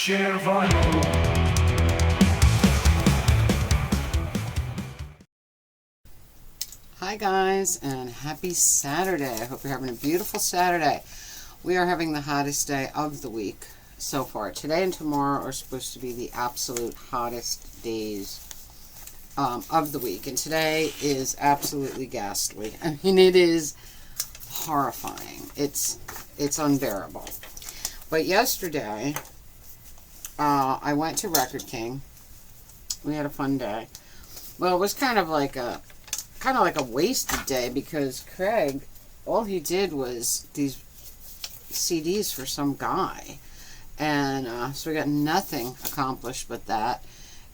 Share vinyl. Hi guys, and happy Saturday. I hope you're having a beautiful Saturday. We are having the hottest day of the week so far. Today and tomorrow are supposed to be the absolute hottest days of the week. And today is absolutely ghastly. I mean, it is horrifying. It's unbearable. But yesterday, I went to Record King. We had a fun day. Well, it was kind of like a wasted day because Craig, all he did was these CDs for some guy. And so we got nothing accomplished but that.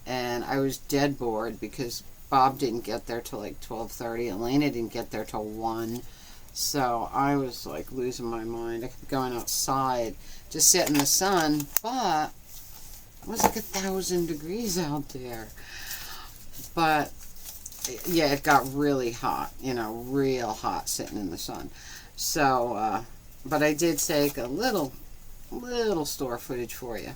And I was dead bored because Bob didn't get there till like 12:30. Elena didn't get there till 1. So I was like losing my mind. I kept going outside to sit in the sun, but it was like 1,000 degrees out there. But yeah, it got really hot, real hot sitting in the sun. So, but I did take a little store footage for you.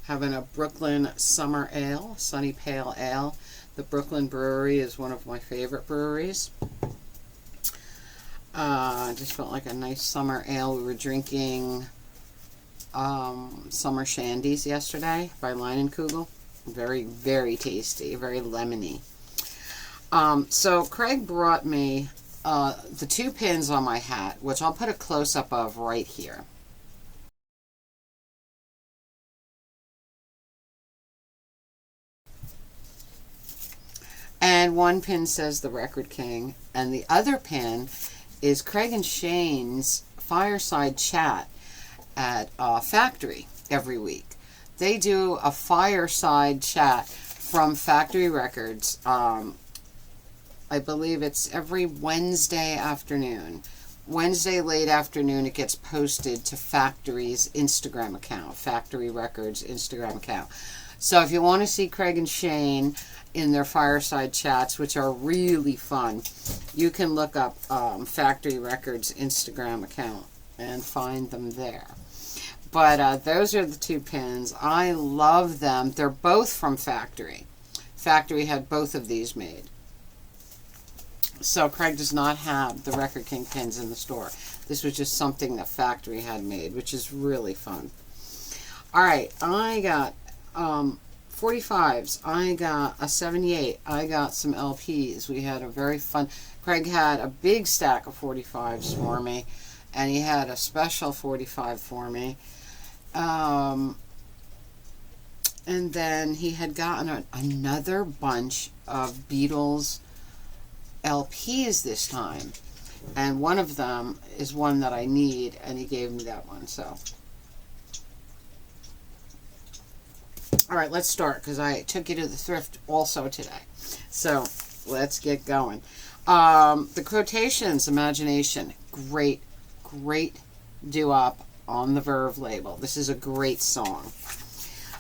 Having a Brooklyn Summer Ale, Sunny Pale Ale. The Brooklyn Brewery is one of my favorite breweries. I just felt like a nice summer ale. We were drinking Summer Shandies yesterday by Leinenkugel. Very, very tasty, very lemony. So Craig brought me the 2 pins on my hat, which I'll put a close-up of right here. And one pin says the Record King, and the other pin is Craig and Shane's fireside chat at Factory every week. They do a fireside chat from Factory Records. I believe it's every Wednesday afternoon. Wednesday late afternoon, it gets posted to Factory's Instagram account, Factory Records Instagram account. So if you want to see Craig and Shane in their fireside chats, which are really fun, you can look up Factory Records Instagram account and find them there. But those are the 2 pins. I love them. They're both from Factory. Factory had both of these made. So Craig does not have the Record King pins in the store. This was just something that Factory had made, which is really fun. All right, I got 45s. I got a 78. I got some LPs. We had a very fun... Craig had a big stack of 45s for me, and he had a special 45 for me. And then he had gotten another bunch of Beatles LPs this time. And one of them is one that I need, and he gave me that one, so... All right, let's start, because I took you to the Thrift also today. So, let's get going. The Quotations, Imagination. Great, great doo-wop on the Verve label. This is a great song.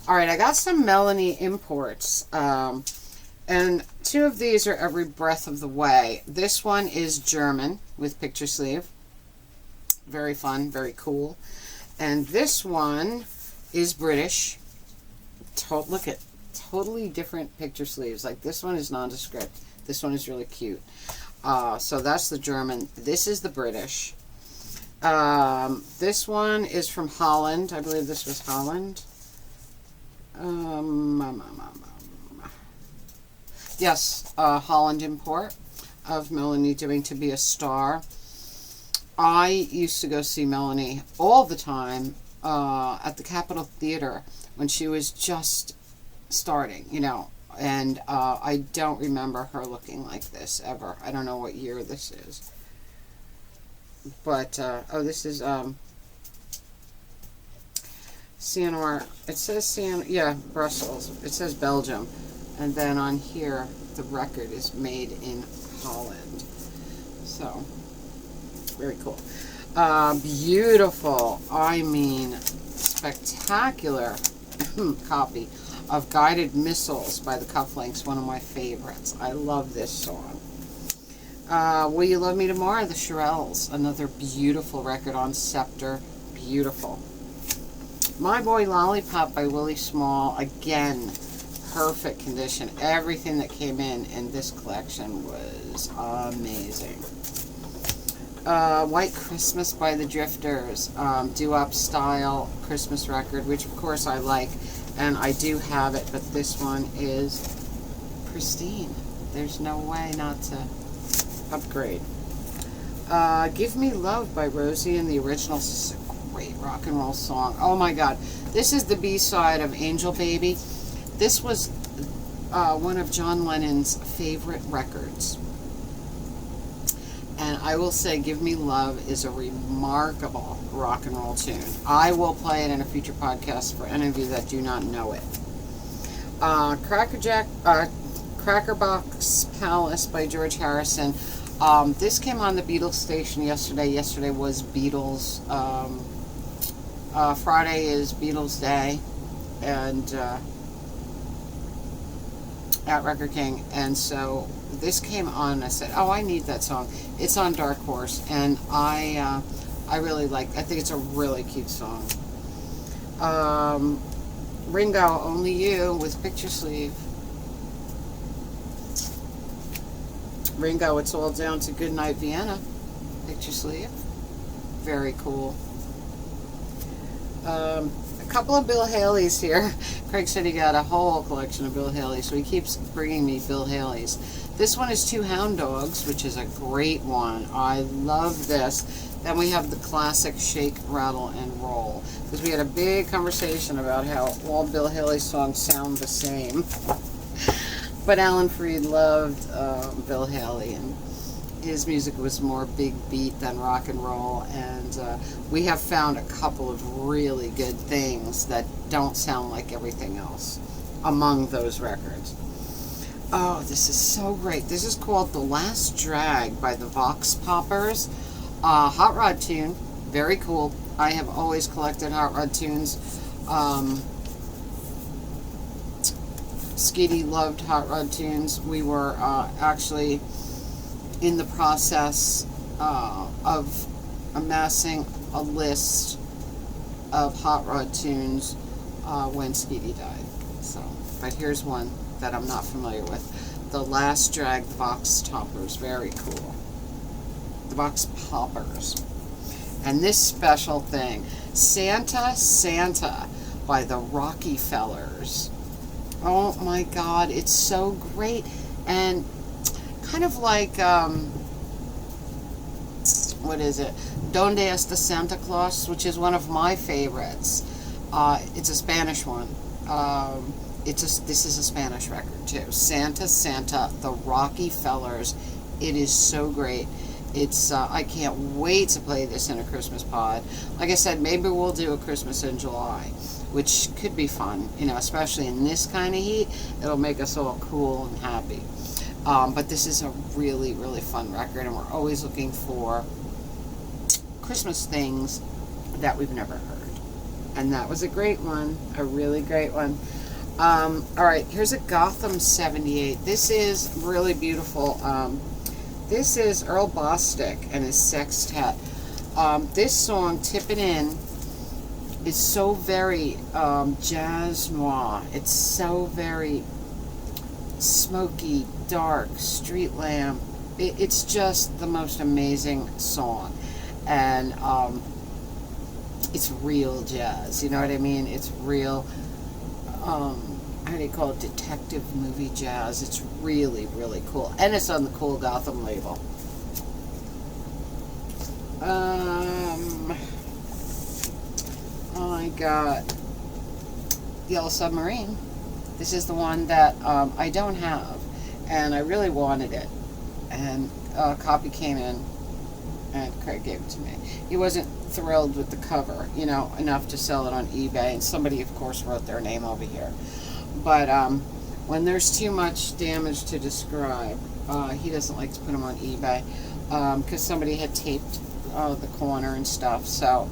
All right, I got some Melanie imports. And 2 of these are Every Breath of the Way. This one is German with picture sleeve. Very fun, very cool. And this one is British. Look at totally different picture sleeves. Like this one is nondescript. This one is really cute. So that's the German. This is the British. This one is from Holland. I believe this was Holland. Yes, Holland import of Melanie doing To Be a Star. I used to go see Melanie all the time at the Capitol Theater when she was just starting, you know, and I don't remember her looking like this ever. I don't know what year this is. But, oh, this is CNR. It says yeah, Brussels. It says Belgium. And then on here, the record is made in Holland. So, very cool. Beautiful, I mean, spectacular copy of Guided Missiles by the Cufflinks, one of my favorites. I love this song. Will You Love Me Tomorrow, the Shirelles, another beautiful record on Scepter. Beautiful. My Boy Lollipop by Willie Small, again, perfect condition. Everything that came in this collection was amazing. White Christmas by the Drifters, doo-wop style Christmas record, which of course I like, and I do have it, but this one is pristine. There's no way not to upgrade. Give Me Love by Rosie and the Originals. This is a great rock and roll song. Oh my god. This is the B-side of Angel Baby. This was one of John Lennon's favorite records. And I will say Give Me Love is a remarkable rock and roll tune. I will play it in a future podcast for any of you that do not know it. Cracker Box Palace by George Harrison. This came on the Beatles station yesterday. Yesterday was Beatles. Friday is Beatles Day. And at Record King. And so this came on and I said, oh, I need that song. It's on Dark Horse. And I really like, I think it's a really cute song. Ringo, Only You with Picture Sleeve. Ringo, It's All Down to Goodnight Vienna. Picture sleeve. Very cool. A couple of Bill Haley's here. Craig said he got a whole collection of Bill Haley, so he keeps bringing me Bill Haley's. This one is Two Hound Dogs, which is a great one. I love this. Then we have the classic Shake, Rattle, and Roll. Because we had a big conversation about how all Bill Haley songs sound the same. But Alan Freed loved Bill Haley, and his music was more big beat than rock and roll, and we have found a couple of really good things that don't sound like everything else among those records. Oh, this is so great. This is called The Last Drag by the Vox Poppers. Hot Rod tune. Very cool. I have always collected Hot Rod tunes. Skitty loved Hot Rod tunes. We were actually in the process of amassing a list of Hot Rod tunes when Skitty died. So, but here's one that I'm not familiar with. The Last Drag, Vox Poppers. Very cool. The Vox Poppers. And this special thing, Santa, Santa by the Rockefellers. Oh my god, it's so great. And kind of like, what is it? Donde está Santa Claus, which is one of my favorites. It's a Spanish one. This is a Spanish record too. Santa, Santa, the Rockefellers. It is so great. It's I can't wait to play this in a Christmas pod. Like I said, maybe we'll do a Christmas in July, which could be fun, you know, especially in this kind of heat. It'll make us all cool and happy. But this is a really, really fun record, and we're always looking for Christmas things that we've never heard. And that was a great one, a really great one. Alright, here's a Gotham 78. This is really beautiful. This is Earl Bostic and his sextet. This song, Tip It In, is so very jazz noir. It's so very smoky, dark, street lamp. It's just the most amazing song. And it's real jazz, you know what I mean? It's real, I how do you call it, detective movie jazz. It's really, really cool. And it's on the Cool Gotham label. I got Yellow Submarine. This is the one that I don't have, and I really wanted it. And a copy came in, and Craig gave it to me. He wasn't thrilled with the cover, you know, enough to sell it on eBay, and somebody, of course, wrote their name over here. But when there's too much damage to describe, he doesn't like to put them on eBay because somebody had taped the corner and stuff, so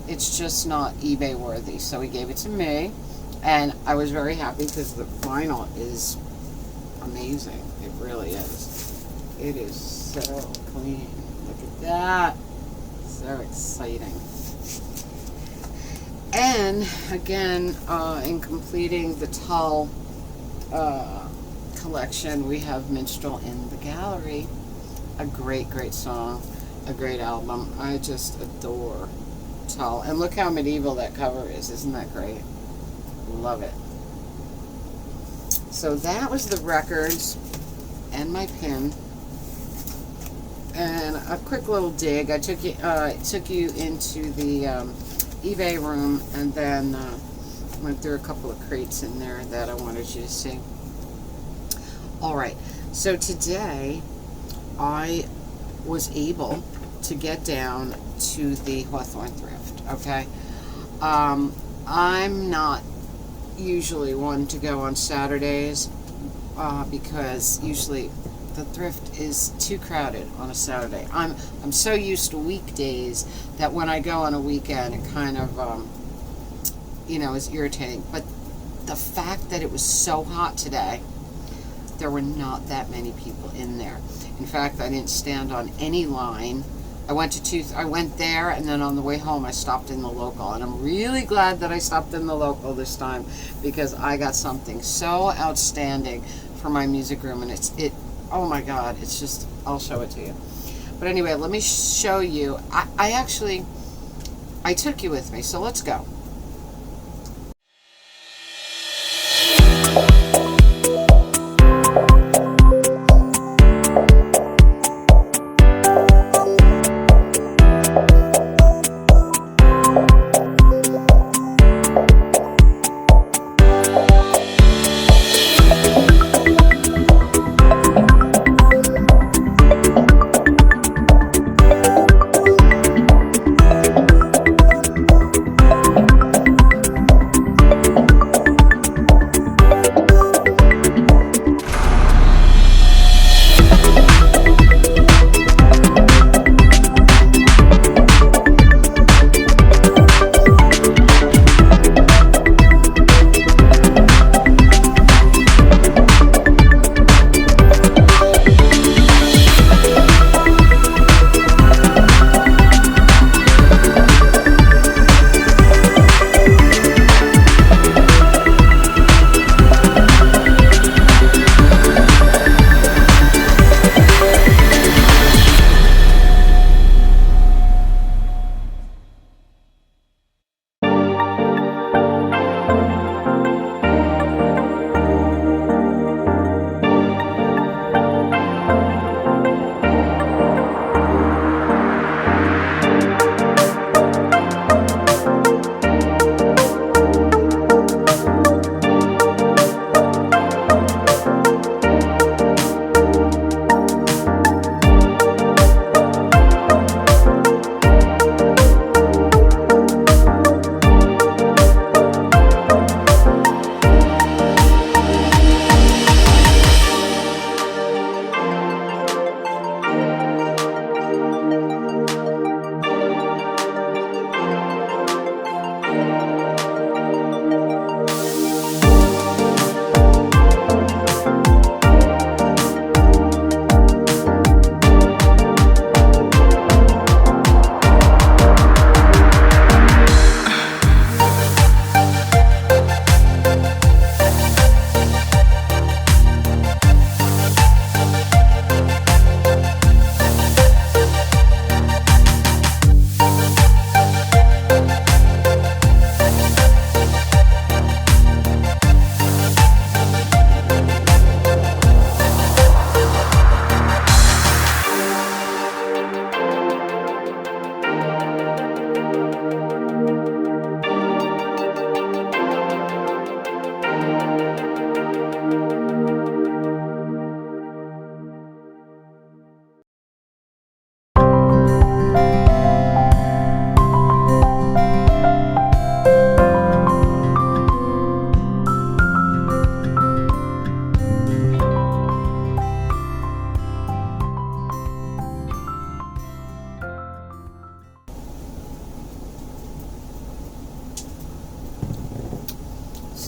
it's just not eBay worthy. So he gave it to me, and I was very happy because the vinyl is amazing. It really is. It is so clean. Look at that. So exciting. And again, in completing the Tull collection, we have Minstrel in the Gallery. A great, great song. A great album. I just adore Tull. And look how medieval that cover is. Isn't that great? Love it. So that was the records and my pin. And a quick little dig. I took you into the eBay room, and then went through a couple of crates in there that I wanted you to see. Alright, so today I was able to get down to the Hawthorne Thrift, okay? I'm not usually one to go on Saturdays because usually the Thrift is too crowded on a Saturday. I'm so used to weekdays that when I go on a weekend, it kind of, you know, is irritating. But the fact that it was so hot today, there were not that many people in there. In fact, I didn't stand on any line. I went there, and then on the way home, I stopped in the local. And I'm really glad that I stopped in the local this time because I got something so outstanding for my music room, and oh my God, it's just, I'll show it to you. But anyway, let me show you. I took you with me, so let's go.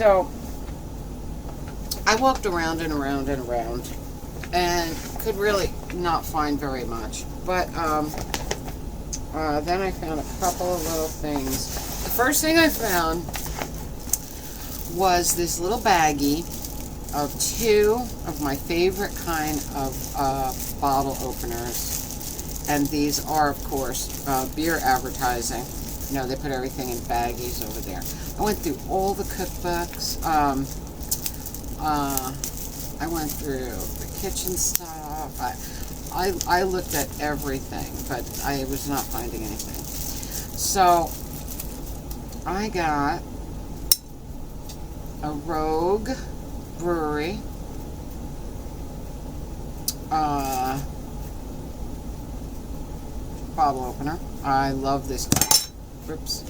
So I walked around and around and around and could really not find very much. But then I found a couple of little things. The first thing I found was this little baggie of 2 of my favorite kind of bottle openers. And these are, of course, beer advertising. You know, they put everything in baggies over there. I went through all the cookbooks. I went through the kitchen stuff. I looked at everything, but I was not finding anything. So I got a Rogue Brewery bottle opener. I love this. Oops.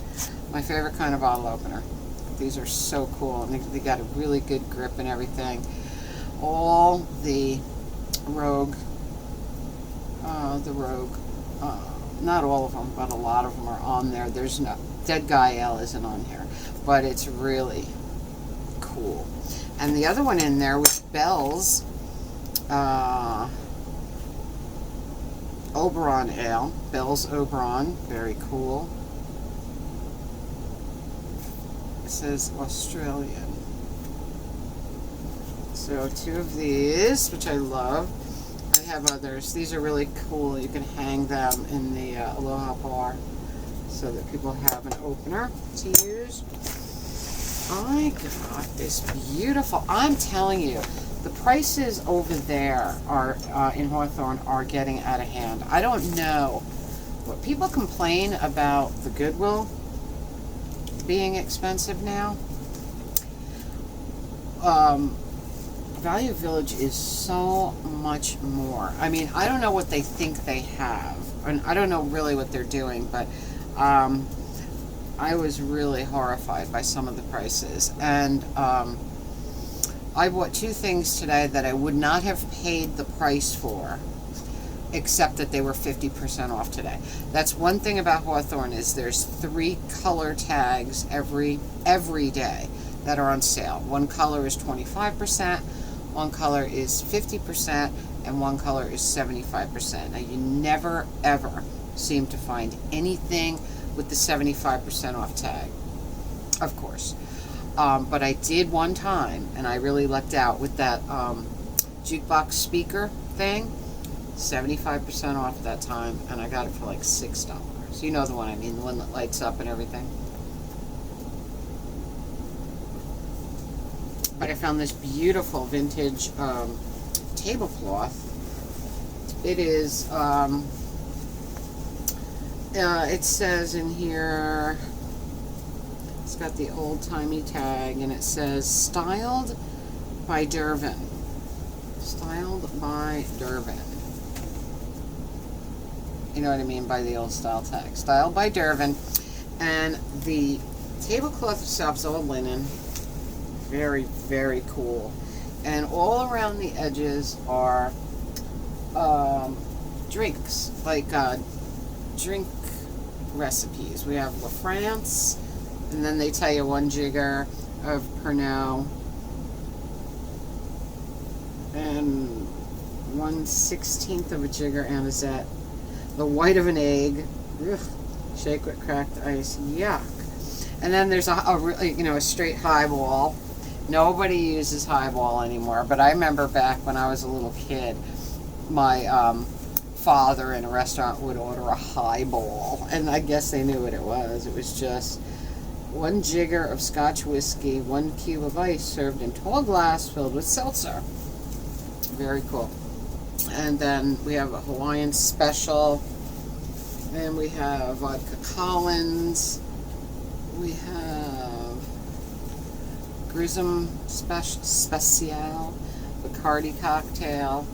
My favorite kind of bottle opener. These are so cool, and they got a really good grip and everything. All the Rogue, not all of them, but a lot of them are on there. There's no, Dead Guy Ale isn't on here, but it's really cool. And the other one in there was Bell's Oberon Ale. Bell's Oberon, very cool. It says Australian. So 2 of these, which I love. I have others. These are really cool. You can hang them in the Aloha bar so that people have an opener to use. I got this beautiful, I'm telling you, the prices over there are in Hawthorne are getting out of hand. I don't know. What people complain about the Goodwill being expensive now. Value Village is so much more. I mean, I don't know what they think they have, and I don't know really what they're doing, but I was really horrified by some of the prices. And I bought 2 things today that I would not have paid the price for, except that they were 50% off today. That's one thing about Hawthorne, is there's 3 color tags every day that are on sale. One color is 25%, one color is 50%, and one color is 75%. Now, you never, ever seem to find anything with the 75% off tag, of course. But I did one time, and I really lucked out with that jukebox speaker thing. 75% off that time, and I got it for like $6. You know the one I mean, the one that lights up and everything. But I found this beautiful vintage tablecloth. It is, it says in here, it's got the old-timey tag, and it says, styled by Dervin. Styled by Dervin. You know what I mean by the old style tag. Styled by Dervin. And the tablecloth itself is all linen. Very, very cool. And all around the edges are drinks, like drink recipes. We have La France, and then they tell you 1 jigger of Pernod, and 1/16 of a jigger Anisette, the white of an egg, ugh, shake with cracked ice, yuck. And then there's a straight highball. Nobody uses highball anymore, but I remember back when I was a little kid, my father in a restaurant would order a highball, and I guess they knew what it was. It was just 1 jigger of Scotch whiskey, 1 cube of ice served in tall glass filled with seltzer. Very cool. And then we have a Hawaiian special, and we have vodka Collins, we have Grism Special, Bacardi cocktail.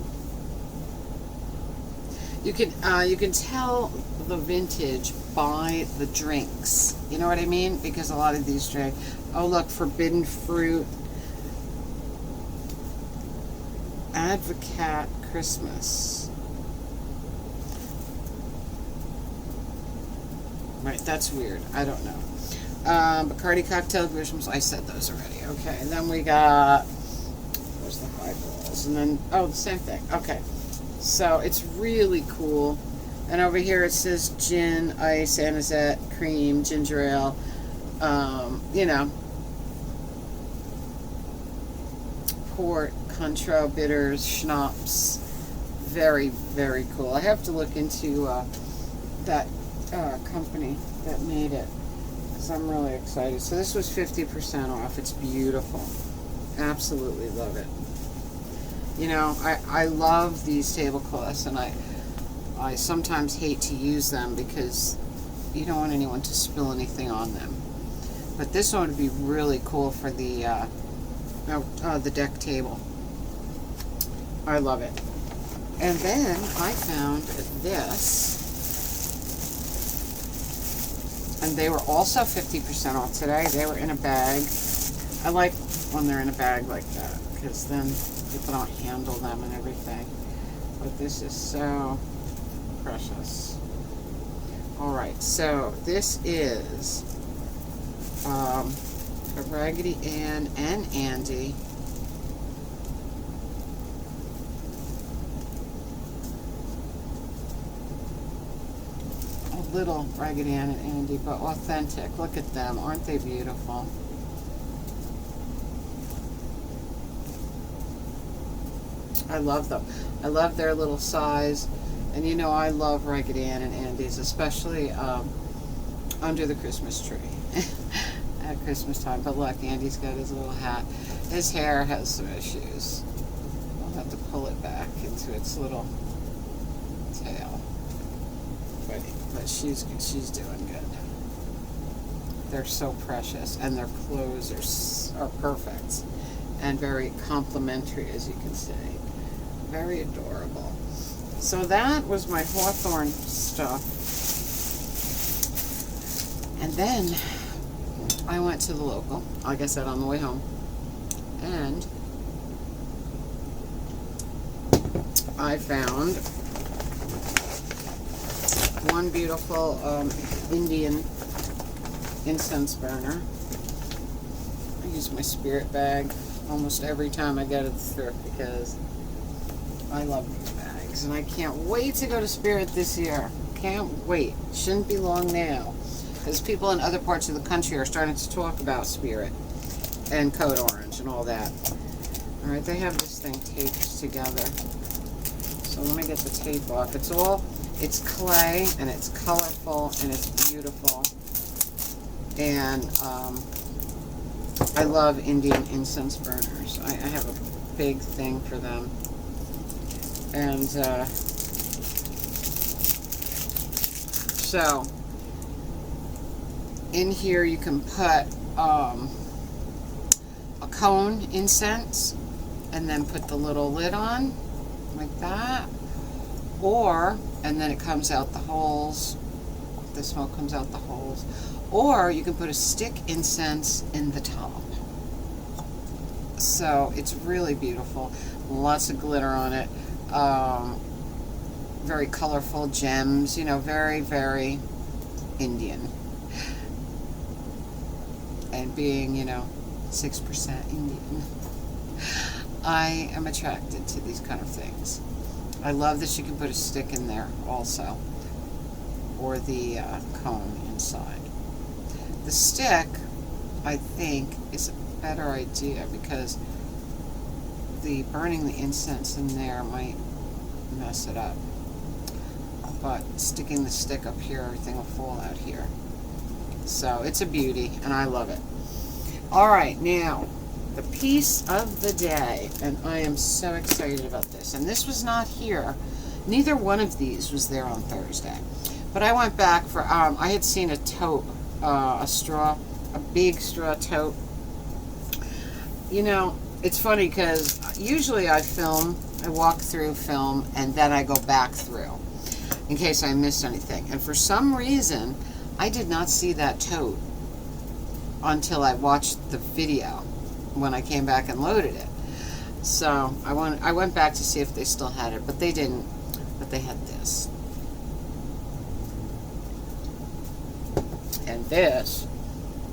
You can tell the vintage by the drinks. You know what I mean? Because a lot of these drinks. Oh look, Forbidden Fruit, Advocat Christmas. Right, that's weird. I don't know. Bacardi cocktail grishams. I said those already. Okay, and then we got, where's the highballs? And then, oh, the same thing. Okay, so it's really cool. And over here it says gin, ice, anisette, cream, ginger ale. You know, port, Cointreau, bitters, schnapps. Very, very cool. I have to look into that company that made it, because I'm really excited. So this was 50% off. It's beautiful. Absolutely love it. You know, I love these tablecloths, and I sometimes hate to use them because you don't want anyone to spill anything on them. But this one would be really cool for the deck table. I love it. And then I found this. And they were also 50% off today. They were in a bag. I like when they're in a bag like that, because then people don't handle them and everything. But this is so precious. Alright, so this is a Raggedy Ann and Andy. Little Raggedy Ann and Andy, but authentic. Look at them. Aren't they beautiful? I love them. I love their little size. And you know, I love Raggedy Ann and Andy's, especially under the Christmas tree at Christmas time. But look, Andy's got his little hat. His hair has some issues. I'll have to pull it back into its little tail. But she's doing good. They're so precious, and their clothes are perfect and very complimentary, as you can see. Very adorable. So that was my Hawthorne stuff. And then I went to the local, like I said, on the way home, and I found one beautiful Indian incense burner. I use my spirit bag almost every time I go to the thrift because I love these bags, and I can't wait to go to Spirit this year. Can't wait. Shouldn't be long now, because people in other parts of the country are starting to talk about Spirit and Code Orange and all that. Alright, they have this thing taped together. So let me get the tape off. It's clay, and it's colorful, and it's beautiful. And I love Indian incense burners. I have a big thing for them. And so in here you can put a cone incense and then put the little lid on like that, and then it comes out the holes, the smoke comes out the holes, or you can put a stick incense in the top. So it's really beautiful. Lots of glitter on it. Very colorful gems, you know, very, very Indian. And being, you know, 6% Indian, I am attracted to these kind of things. I love that you can put a stick in there also, or the cone inside. The stick, I think, is a better idea because burning the incense in there might mess it up. But sticking the stick up here, everything will fall out here. So it's a beauty, and I love it. Alright, now, the piece of the day, and I am so excited about this. And this was not here. Neither one of these was there on Thursday. But I went back for, I had seen a tote, a big straw tote. You know, it's funny because usually I walk through, film, and then I go back through in case I missed anything. And for some reason, I did not see that tote until I watched the video when I came back and loaded it. So I went back to see if they still had it, but they didn't. But they had this. And this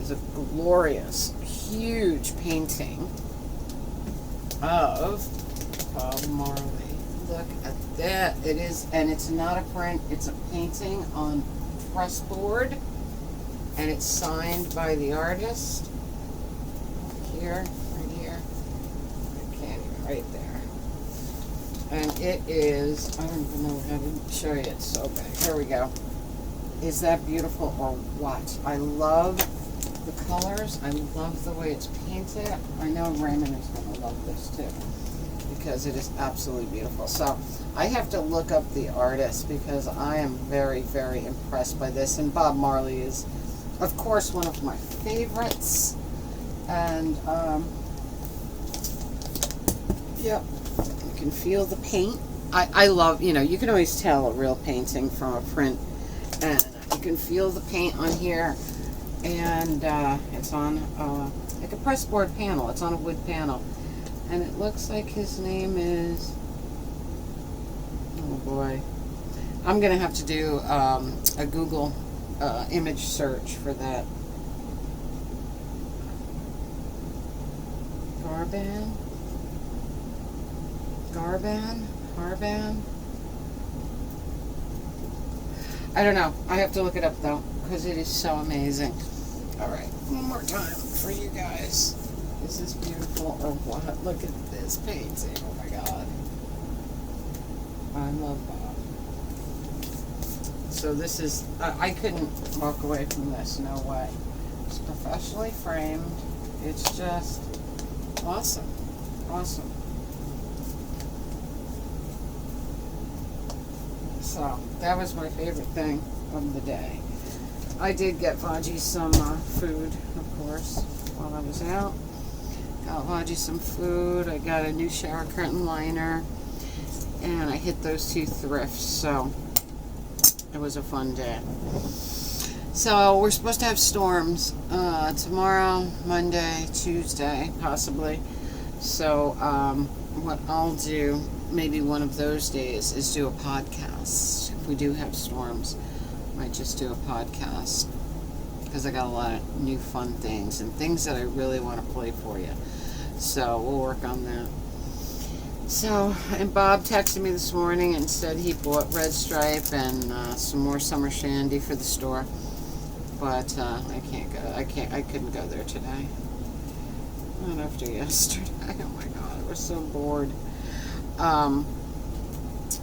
is a glorious, huge painting of Bob Marley. Look at that. It is, and it's not a print, it's a painting on pressboard, and it's signed by the artist. Here, right here. I can't even, right there. And it is, I don't even know how to show you, it's so big. Here we go. Is that beautiful or what? I love the colors. I love the way it's painted. I know Raymond is going to love this too, because it is absolutely beautiful. So I have to look up the artist because I am very, very impressed by this. And Bob Marley is, of course, one of my favorites. And, yep, you can feel the paint. I love, you know, you can always tell a real painting from a print. And you can feel the paint on here. And it's on like a pressboard panel. It's on a wood panel. And it looks like his name is, oh boy, I'm going to have to do a Google image search for that. Garban? I don't know. I have to look it up though, because it is so amazing. Alright, one more time for you guys. Is this beautiful or what? Look at this painting. Oh my god. I love Bob. So this is, I couldn't walk away from this, no way. It's professionally framed. It's just awesome. Awesome. So that was my favorite thing of the day. I did get Vaji some food, of course, while I was out. Got Vaji some food. I got a new shower curtain liner. And I hit those two thrifts, so it was a fun day. So we're supposed to have storms tomorrow, Monday, Tuesday, possibly. So what I'll do, maybe one of those days, is do a podcast. If we do have storms, I might just do a podcast, because I got a lot of new fun things and things that I really want to play for you. So we'll work on that. So, and Bob texted me this morning and said he bought Red Stripe and some more summer shandy for the store. But I can't go. I couldn't go there today. Not after yesterday. Oh my god, I was so bored.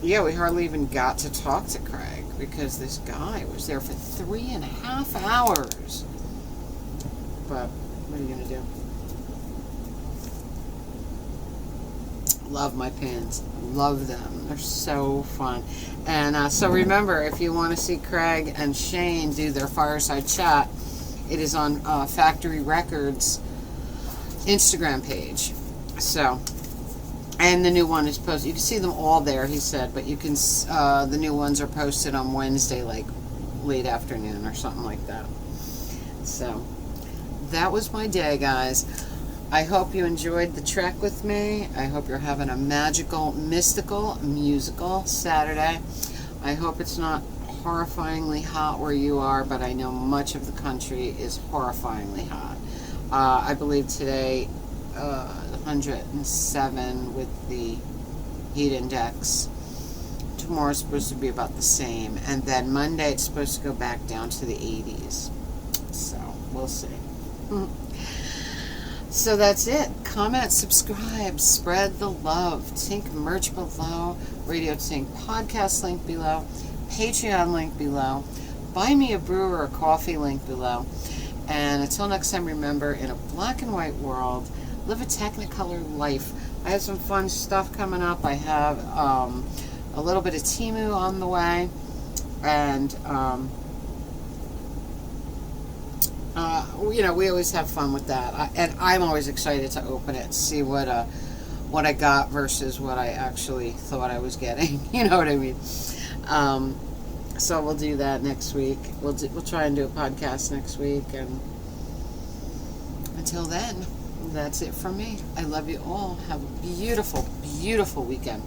Yeah, we hardly even got to talk to Craig because this guy was there for 3.5 hours. But what are you gonna do? Love my pins. Love them. They're so fun. And so remember, if you want to see Craig and Shane do their fireside chat, it is on Factory Records Instagram page. So, and the new one is posted. You can see them all there, he said, but you can, the new ones are posted on Wednesday, like late afternoon or something like that. So, that was my day, guys. I hope you enjoyed the trek with me. I hope you're having a magical, mystical, musical Saturday. I hope it's not horrifyingly hot where you are, but I know much of the country is horrifyingly hot. I believe today 107 with the heat index. Tomorrow's supposed to be about the same. And then Monday it's supposed to go back down to the 80s. So, we'll see. So that's it. Comment, subscribe, spread the love. Tink merch below. Radio Tink podcast link below. Patreon link below. Buy me a brew or a coffee link below. And until next time, remember, in a black and white world, live a Technicolor life. I have some fun stuff coming up. I have a little bit of Temu on the way. And you know, we always have fun with that, and I'm always excited to open it, see what I got versus what I actually thought I was getting. You know what I mean? So we'll do that next week. We'll try and do a podcast next week, and until then, that's it from me. I love you all. Have a beautiful, beautiful weekend.